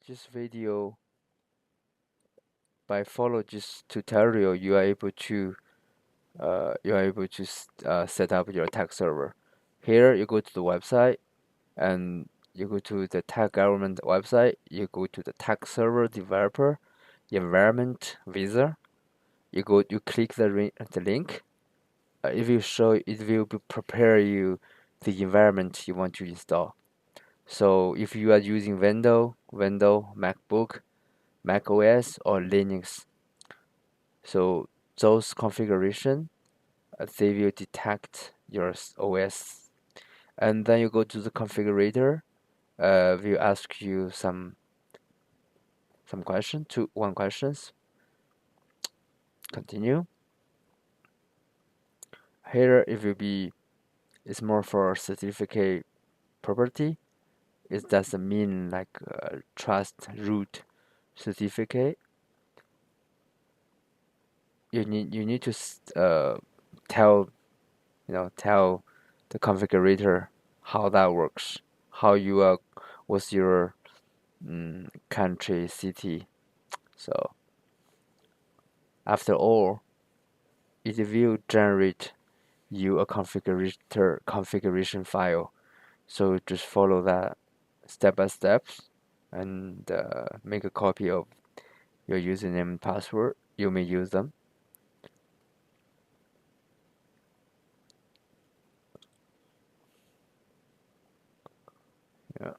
this video, by follow this tutorial, you are able to set up your tag server. Here you go to the website and you go to the tag government website. You go to the tag server developer environment wizard. You click the link. It will prepare you the environment you want to install. So if you are using Windows, MacBook, Mac OS, or Linux, so those configuration they will detect your OS, and then you go to the configurator. Will ask you some question, one questions. Continue. Here it will be. It's more for certificate property. It doesn't mean like trust root certificate. You need to tell tell the configurator how that works, how you what's your country, city. So after all, it will generate you a configuration file. So just follow that step by steps and make a copy of your username and password. You may use them. Yeah.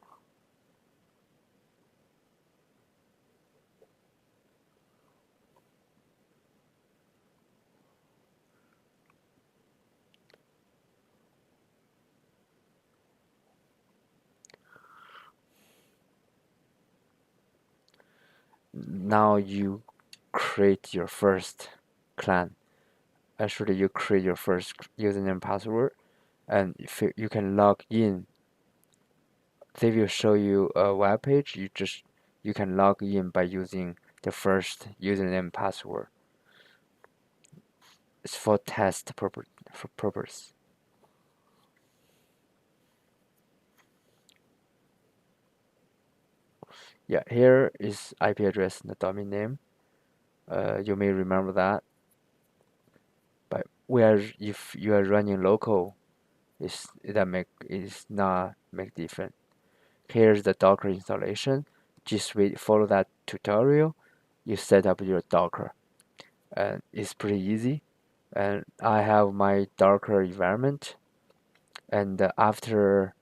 Now you create your first clan. Actually, you create your first username and password, and if you can log in. They will show you a web page. You can log in by using the first username and password. It's for test purpose. Yeah, here is IP address and the domain name. You may remember that. But if you are running local, it's not make difference. Here's the Docker installation. Just follow that tutorial. You set up your Docker, and it's pretty easy. And I have my Docker environment, and after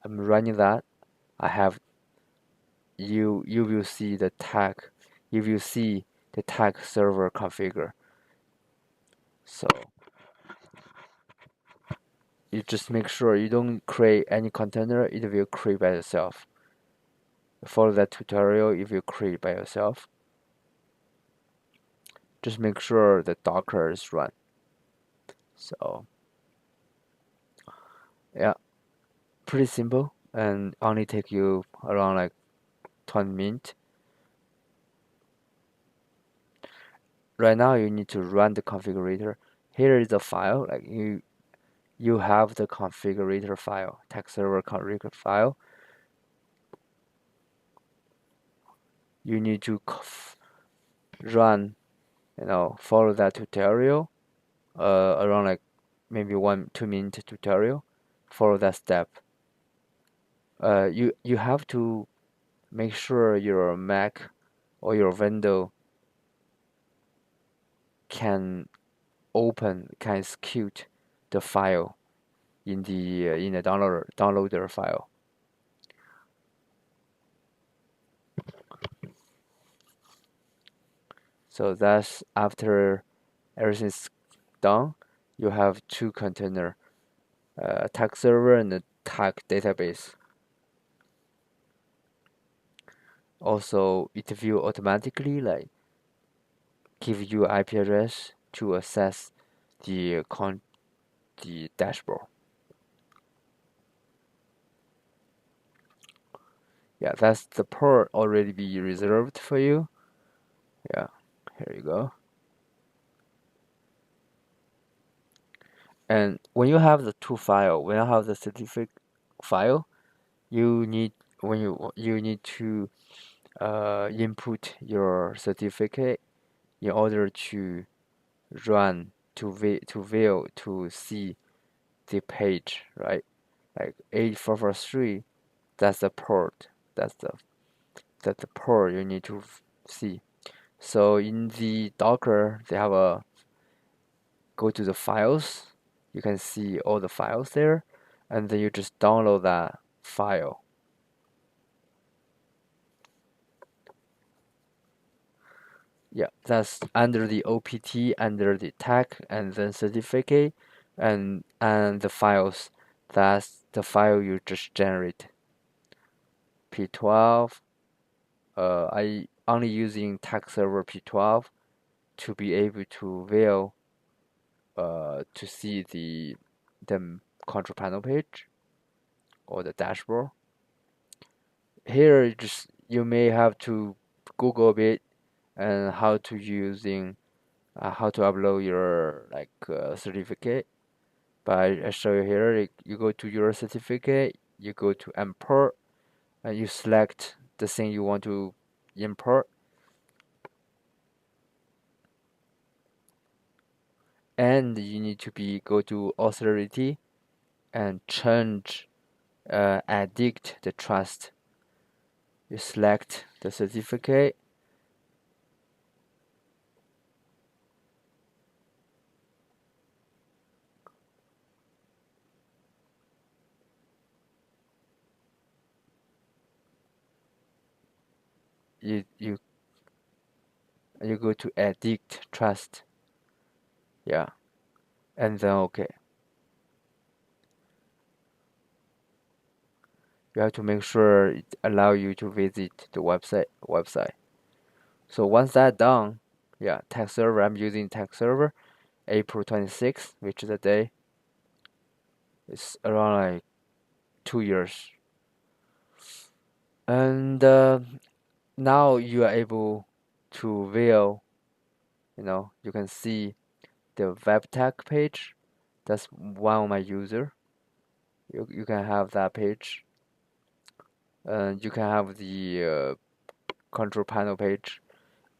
I'm running that, I have you will see the tag. You will see the tag server configure. So you just make sure you don't create any container. It will create by itself. Follow that tutorial. It will create by yourself. Just make sure the Docker is run. So yeah, pretty simple and only take you around like 20 minutes. Right now you need to run the configurator. Here is the file. Like you have the configurator file, tag server configurator file. You need to run, follow that tutorial, around like maybe 1-2 minute tutorial. Follow that step. You have to make sure your Mac or your Windows can execute the file in the downloader file. So that's after everything's done, you have two container, tag server and the tag database. Also, it will automatically like give you IP address to access the dashboard. Yeah, that's the part already be reserved for you. Yeah, here you go. And when you have the when you have the certificate file, you need to input your certificate in order to run to view to see the page, right? Like 8443, that's the port. That's the port you need to see. So in the Docker, they have a go to the files. You can see all the files there, and then you just download that file. Yeah, that's under the OPT, under the tag, and then certificate, and the files. That's the file you just generate. P12. I only using tag server P12 to be able to view to see the control panel page or the dashboard. Here you may have to Google a bit and how to upload your certificate. But I show you here. You go to your certificate, you go to import, and you select the thing you want to import, and you need to go to authority and change addict the trust. You select the certificate. You go to addict trust. Yeah, and then okay. You have to make sure it allow you to visit the website. So once that done, yeah, tag server. I'm using tag server. April 26th, which is the day. It's around like 2 years. And now you are able to view, you can see the web tag page. That's one of my user. You can have that page. You can have the control panel page.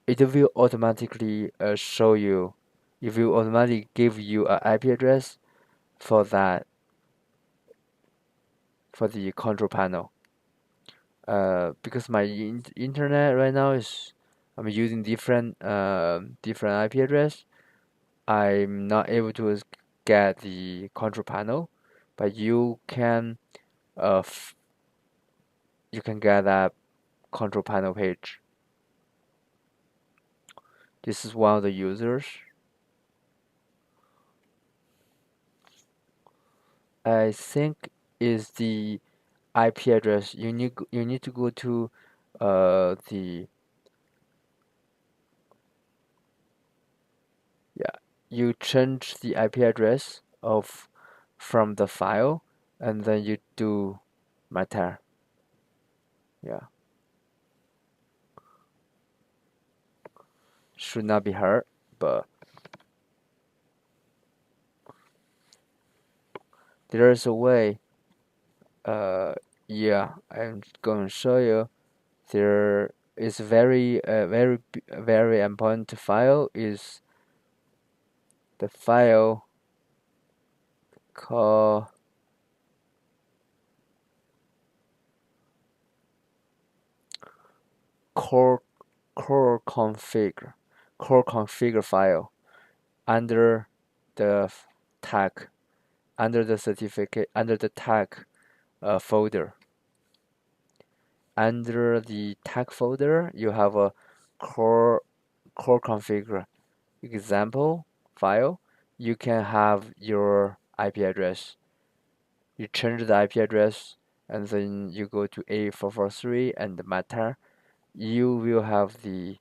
It will automatically show you. It will automatically give you an IP address for the control panel. Because my internet right now I'm using different IP address. I'm not able to get the control panel, but uh you can get that control panel page. This is one of the users. I think is the IP address. You need to go to the yeah, you change the IP address of from the file, and then you do matter. Yeah, should not be hard, but there is a way. Uh, yeah, I'm going to show you. There is very important file is the file called core core config core configure file under the tag under the certificate under the tag folder. Under the tag folder, you have a core configure example file. You can have your IP address. You change the IP address, and then you go to A443 and matter. You will have you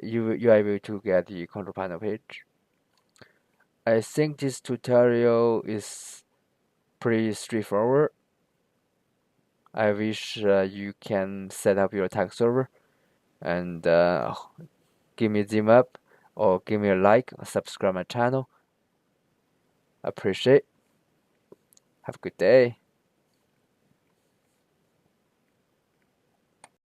are able to get the control panel page. I think this tutorial is pretty straightforward. I wish you can set up your tag server and give me a thumb up or give me a like or subscribe my channel. Appreciate. Have a good day.